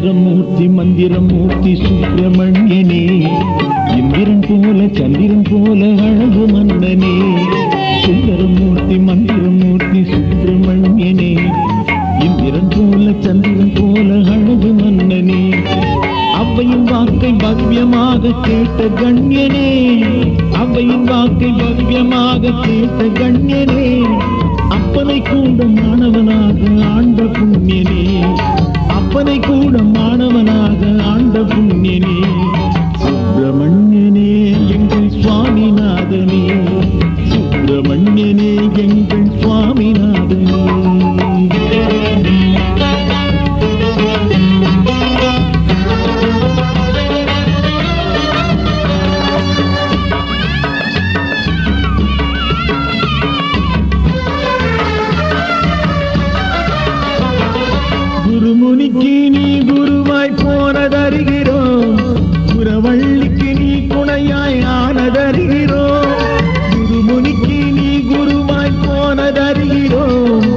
சுந்தரமூர்த்தி மந்திரமூர்த்தி சுப்பிரமணியனே, இந்திரன் போல சந்திரன் போல அழகு மன்னனே. சுந்தரமூர்த்தி மந்திரமூர்த்தி சுப்பிரமணியனே, இந்திரன் போல சந்திரன் போல அழகு மன்னனே. அவ்வையின் வாக்கை பவ்யமாக கேட்ட கண்யனே, அவ்வையின் வாக்கை பவ்யமாக கேட்ட கண்யனே. அப்பனை கூட மாணவனாக ஆண்ட புண்ணியனே, அப்பனை கூட மாணவனாக ஆண்ட புண்ணியனே. சுப்பிரமணியனே எங்கள் சுவாமிநாதனே, சுப்பிரமணியனே எங்கள் சுவாமிநாதனே. குருமுனிக்கு நீ குருவாய் போனதறிகிறோம், குரவள்ளிக்கு நீ துணையாய் ஆனதறிகிறோம். குருமுனிக்கு நீ குருவாய் போனதறிகிறோம்,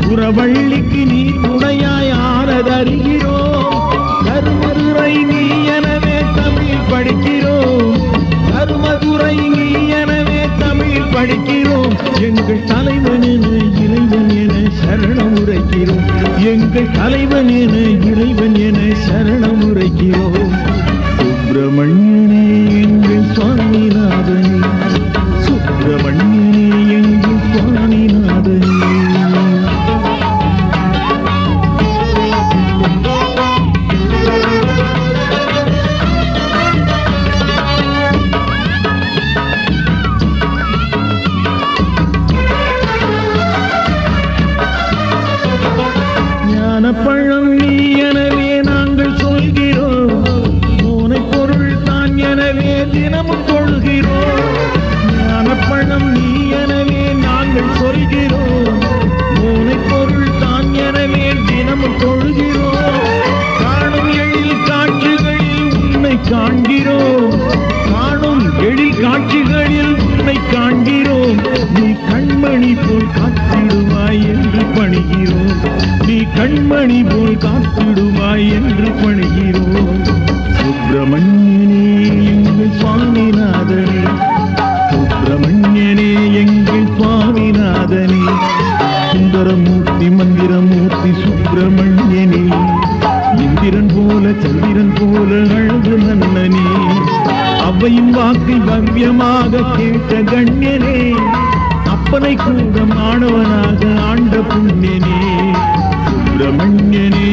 குரவள்ளிக்கு நீ துணையாய் ஆனதறிகிறோம். கருமதுரை நீ எனவே தமிழ் படிக்கிறோம், கருமதுரை நீ எனவே தமிழ் படிக்கிறோம். எங்கள் தலைவன் என இறைவன் என சரணம் உரைக்கிறோம், எங்கள் தலைவன் என இறைவன் என சரணம் உரைக்கிறோம். சுப்பிரமணியனே எங்கள் சுவாமிநாதனே, சுப்பிரமணியனே எங்கள் சுவாமிநாதனே. ஞானப்பழம் நீ எனவே நாங்கள் சொல்கிறோம், மூனை பொருள் தான் எனவே தினமும் கொள்கிறோம். ஞானப்பழம் நீ எனவே நாங்கள் சொல்கிறோம், மூனை பொருள் தான் எனவே தினமும் கொள்கிறோம். காணும் எழில் காட்சிகளில் உன்னை காண்கிறோம், காணும் எழில் காட்சிகளில் உன்னை காண்கிறோம். நீ கண்மணி போல் காத்திடுவாய் என்று பணிகிறோம், நீ கண்மணி போல் காத்திடுவாய் என்று பணிகிறோம். சுப்பிரமணியனே எங்கள் சுவாமிநாதனே, சுப்பிரமணியனே எங்கள் சுவாமிநாதனே. சுந்தரமூர்த்தி மந்திரமூர்த்தி சுப்பிரமணியனே, இந்திரன் போல சந்திரன் போல அழகு மன்னனே. அவ்வையின் வாக்கை பவ்யமாக கேட்ட கண்யனே, அப்பனை கூட மாணவனாக ஆண்ட புண்ணியனே. சுப்பிரமணியனே